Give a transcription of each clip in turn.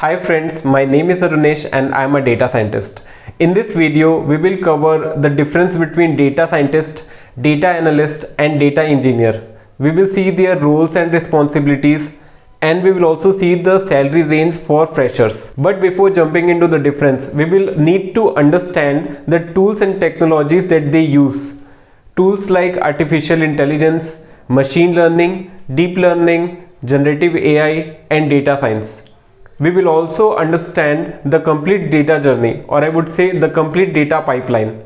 Hi friends, my name is Arunesh and I am a data scientist. In this video, we will cover the difference between data scientist, data analyst and data engineer. We will see their roles and responsibilities, and we will also see the salary range for freshers. But before jumping into the difference, we will need to understand the tools and technologies that they use. Tools like artificial intelligence, machine learning, deep learning, generative AI and data science. We will also understand the complete data journey, or I would say the complete data pipeline.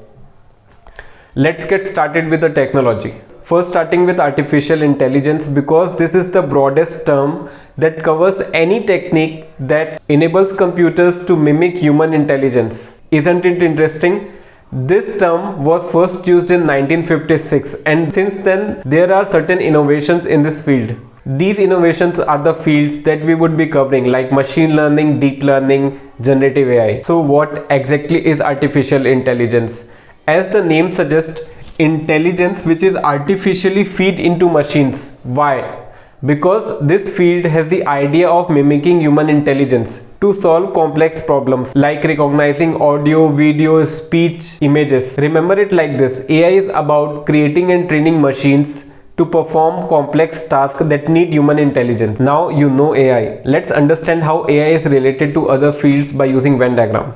Let's get started with the technology. First, starting with artificial intelligence, because this is the broadest term that covers any technique that enables computers to mimic human intelligence. Isn't it interesting? This term was first used in 1956, and since then there are certain innovations in this field. These innovations are the fields that we would be covering, like machine learning, deep learning, generative AI. So what exactly is artificial intelligence? As the name suggests, intelligence which is artificially fed into machines. Why? Because this field has the idea of mimicking human intelligence to solve complex problems like recognizing audio, video, speech, images. Remember it like this: AI is about creating and training machines to perform complex tasks that need human intelligence. Now you know AI. Let's understand how AI is related to other fields by using Venn diagram.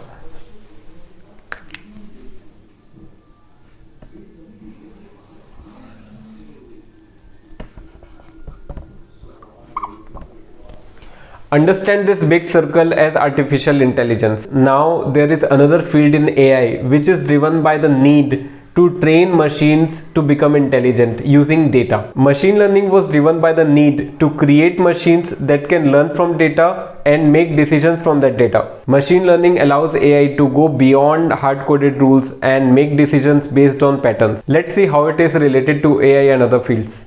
Understand this big circle as artificial intelligence. Now there is another field in AI which is driven by the need to train machines to become intelligent using data. Machine learning was driven by the need to create machines that can learn from data and make decisions from that data. Machine learning allows AI to go beyond hard-coded rules and make decisions based on patterns. Let's see how it is related to AI and other fields.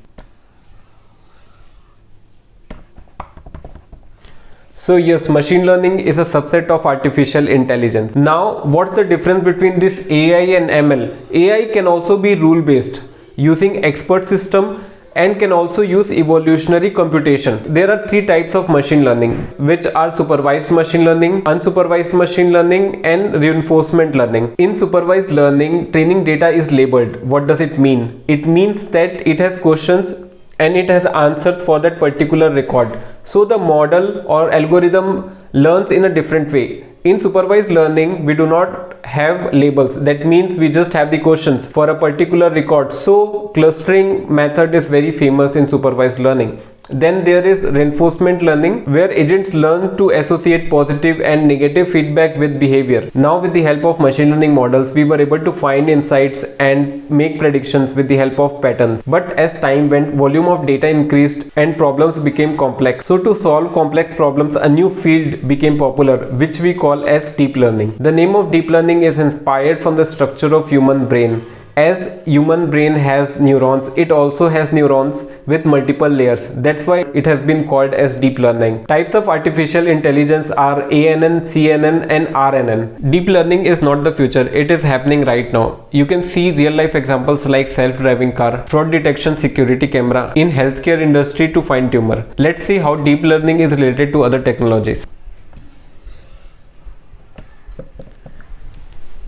So yes, machine learning is a subset of artificial intelligence. Now, what's the difference between this AI and ML? AI can also be rule-based using expert system and can also use evolutionary computation. There are three types of machine learning, which are supervised machine learning, unsupervised machine learning and reinforcement learning. In supervised learning, training data is labeled. What does it mean? It means that it has questions and it has answers for that particular record. So the model or algorithm learns in a different way. In supervised learning, we do not have labels. That means we just have the questions for a particular record. So clustering method is very famous in supervised learning. Then there is reinforcement learning, where agents learn to associate positive and negative feedback with behavior. Now with the help of machine learning models, we were able to find insights and make predictions with the help of patterns. But as time went, volume of data increased and problems became complex. So to solve complex problems, a new field became popular, which we call as deep learning. The name of deep learning is inspired from the structure of human brain. As human brain has neurons, it also has neurons with multiple layers. That's why it has been called as deep learning. Types of artificial intelligence are ANN, CNN and RNN. Deep learning is not the future, it is happening right now. You can see real life examples like self-driving car, fraud detection, security camera, in healthcare industry to find tumor. Let's see how deep learning is related to other technologies.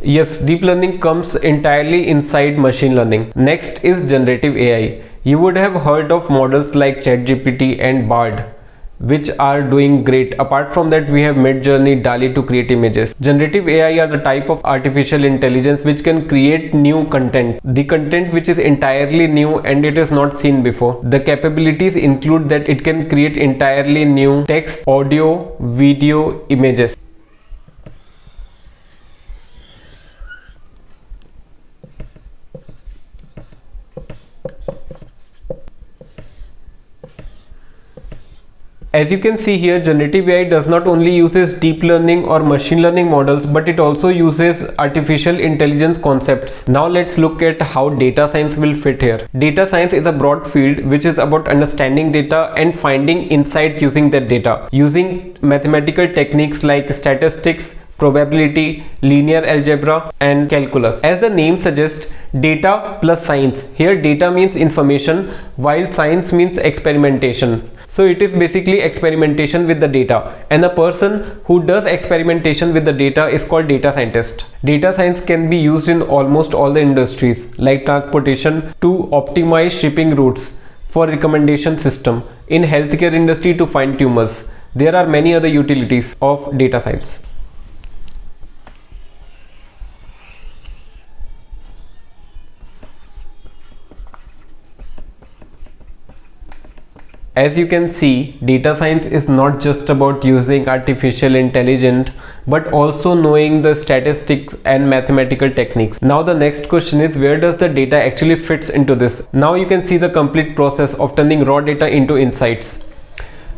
Yes, deep learning comes entirely inside machine learning. Next is generative AI. You would have heard of models like ChatGPT and Bard, which are doing great. Apart from that, we have Midjourney, DALL-E to create images. Generative AI are the type of artificial intelligence which can create new content. The content which is entirely new and it is not seen before. The capabilities include that it can create entirely new text, audio, video, images. As you can see here, generative AI does not only uses deep learning or machine learning models, but it also uses artificial intelligence concepts. Now let's look at how data science will fit here. Data science is a broad field which is about understanding data and finding insights using that data, using mathematical techniques like statistics, probability, linear algebra and calculus. As the name suggests, data plus science. Here data means information while science means experimentation. So it is basically experimentation with the data, and the person who does experimentation with the data is called data scientist. Data science can be used in almost all the industries like transportation to optimize shipping routes, for recommendation system, in healthcare industry to find tumors. There are many other utilities of data science. As you can see, data science is not just about using artificial intelligence, but also knowing the statistics and mathematical techniques. Now the next question is, where does the data actually fits into this? Now you can see the complete process of turning raw data into insights.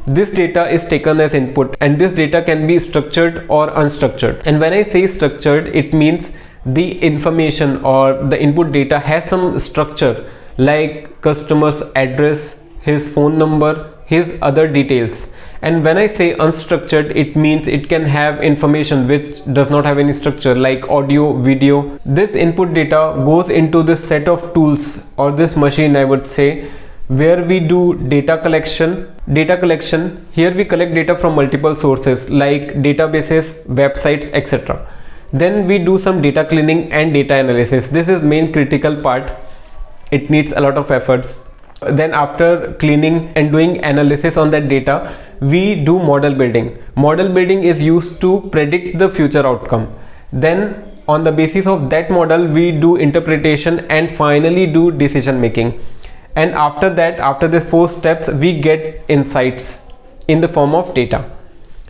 This data is taken as input, and this data can be structured or unstructured. And when I say structured, it means the information or the input data has some structure, like customer's address, his phone number, his other details. And when I say unstructured, it means it can have information which does not have any structure, like audio, video. This input data goes into this set of tools, or this machine I would say, where we do data collection. Here we collect data from multiple sources like databases, websites, etc. Then we do some data cleaning and data analysis. This is main critical part. It needs a lot of efforts. Then after cleaning and doing analysis on that data, we do model building. Model building is used to predict the future outcome. Then on the basis of that model, we do interpretation and finally do decision making. And after that, after these 4 steps, we get insights in the form of data.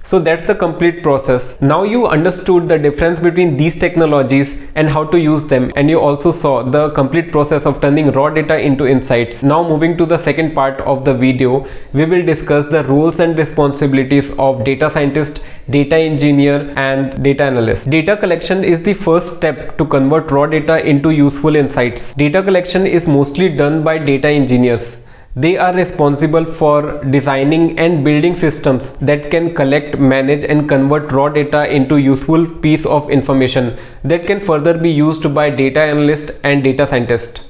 So that's the complete process. Now you understood the difference between these technologies and how to use them, and you also saw the complete process of turning raw data into insights. Now moving to the second part of the video, we will discuss the roles and responsibilities of data scientist, data engineer and data analyst. Data collection is the first step to convert raw data into useful insights. Data collection is mostly done by data engineers. They are responsible for designing and building systems that can collect, manage and convert raw data into useful piece of information that can further be used by data analyst and data scientist.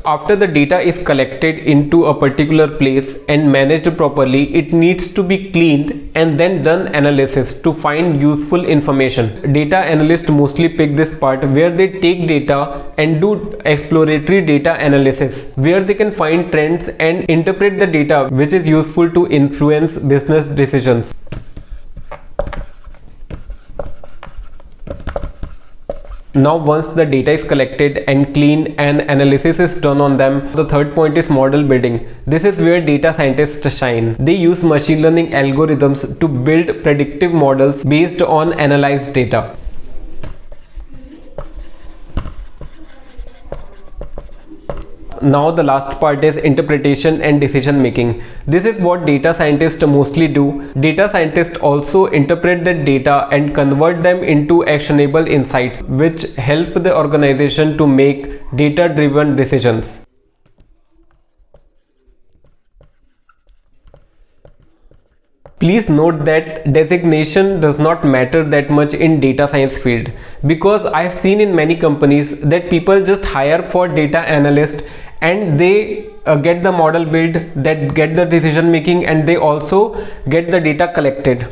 After the data is collected into a particular place and managed properly, it needs to be cleaned and then done analysis to find useful information. Data analysts mostly pick this part where they take data and do exploratory data analysis, where they can find trends and interpret the data which is useful to influence business decisions. Now once the data is collected and cleaned and analysis is done on them, the third point is model building. This is where data scientists shine. They use machine learning algorithms to build predictive models based on analyzed data. Now the last part is interpretation and decision making. This is what data scientists mostly do. Data scientists also interpret the data and convert them into actionable insights which help the organization to make data-driven decisions. Please note that designation does not matter that much in data science field, because I've seen in many companies that people just hire for data analyst and they get the model build, that get the decision making, and they also get the data collected.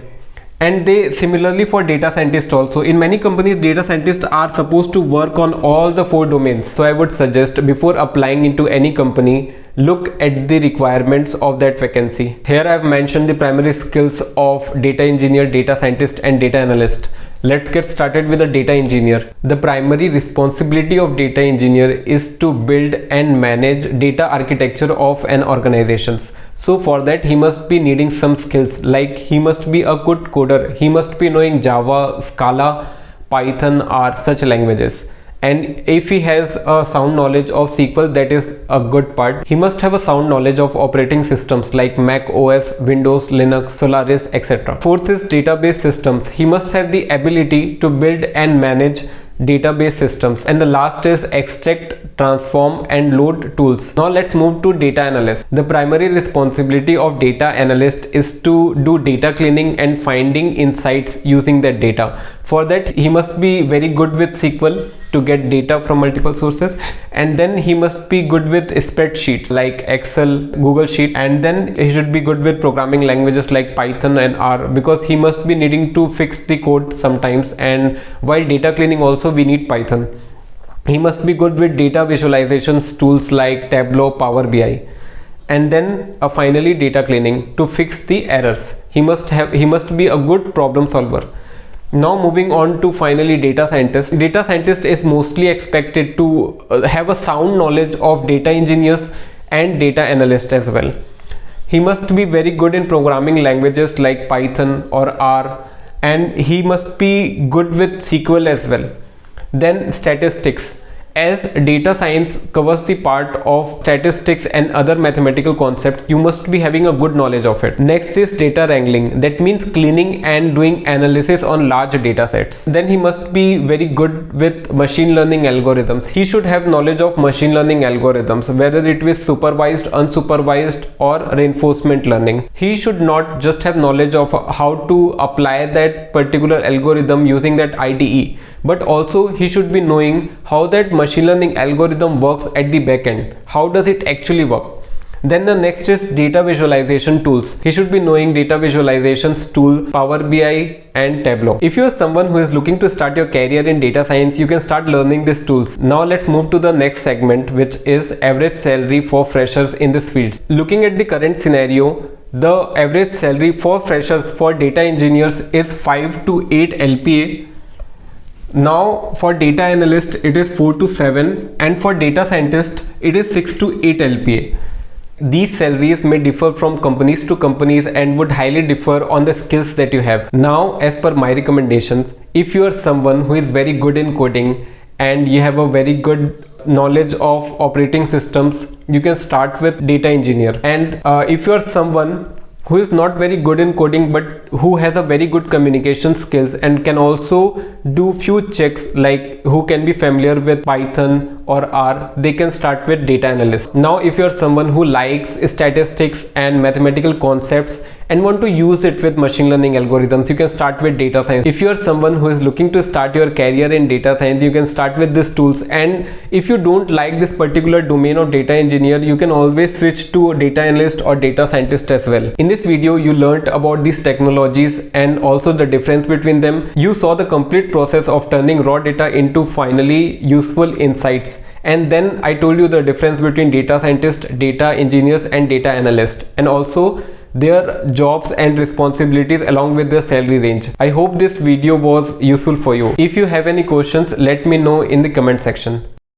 And they similarly for data scientists also. In many companies, data scientists are supposed to work on all the 4 domains. So I would suggest before applying into any company, look at the requirements of that vacancy. Here I have mentioned the primary skills of data engineer, data scientist and data analyst. Let's get started with the data engineer. The primary responsibility of data engineer is to build and manage data architecture of an organization. So for that he must be needing some skills, like he must be a good coder, he must be knowing Java, Scala, Python or such languages. And if he has a sound knowledge of SQL, that is a good part. He must have a sound knowledge of operating systems like Mac OS, Windows, Linux, Solaris, etc. Fourth is database systems. He must have the ability to build and manage database systems. And the last is extract, transform and load tools. Now let's move to data analyst. The primary responsibility of data analyst is to do data cleaning and finding insights using that data. For that he must be very good with SQL to get data from multiple sources, and then he must be good with spreadsheets like Excel, Google Sheet, and then he should be good with programming languages like Python and R, because he must be needing to fix the code sometimes, and while data cleaning also we need Python. He must be good with data visualizations tools like Tableau, Power BI, and then finally data cleaning to fix the errors. He must be a good problem solver. Now moving on to finally data scientist. Data scientist is mostly expected to have a sound knowledge of data engineers and data analyst as well. He must be very good in programming languages like Python or R, and he must be good with SQL as well. Then statistics. As data science covers the part of statistics and other mathematical concepts, you must be having a good knowledge of it. Next is data wrangling. That means cleaning and doing analysis on large data sets. Then he must be very good with machine learning algorithms. He should have knowledge of machine learning algorithms, whether it is supervised, unsupervised, or reinforcement learning. He should not just have knowledge of how to apply that particular algorithm using that IDE, but also he should be knowing how that machine learning algorithm works at the back end. How does it actually work? Then the next is data visualization tools. He should be knowing data visualizations tool, Power BI and Tableau. If you are someone who is looking to start your career in data science, you can start learning these tools. Now let's move to the next segment, which is average salary for freshers in this field. Looking at the current scenario, the average salary for freshers for data engineers is 5 to 8 LPA. Now for data analyst it is 4 to 7, and for data scientist it is 6 to 8 LPA. These salaries may differ from companies to companies and would highly differ on the skills that you have. Now as per my recommendations, if you are someone who is very good in coding and you have a very good knowledge of operating systems, you can start with data engineer. And if you are someone who is not very good in coding but who has a very good communication skills and can also do few checks, like who can be familiar with Python or R, they can start with data analyst. Now if you are someone who likes statistics and mathematical concepts and want to use it with machine learning algorithms, you can start with data science. If you are someone who is looking to start your career in data science, you can start with these tools. And if you don't like this particular domain of data engineer, you can always switch to data analyst or data scientist as well. In this video you learnt about these technologies and also the difference between them. You saw the complete process of turning raw data into finally useful insights. And then I told you the difference between data scientists, data engineers and data analyst, and also their jobs and responsibilities along with their salary range. I hope this video was useful for you. If you have any questions, let me know in the comment section.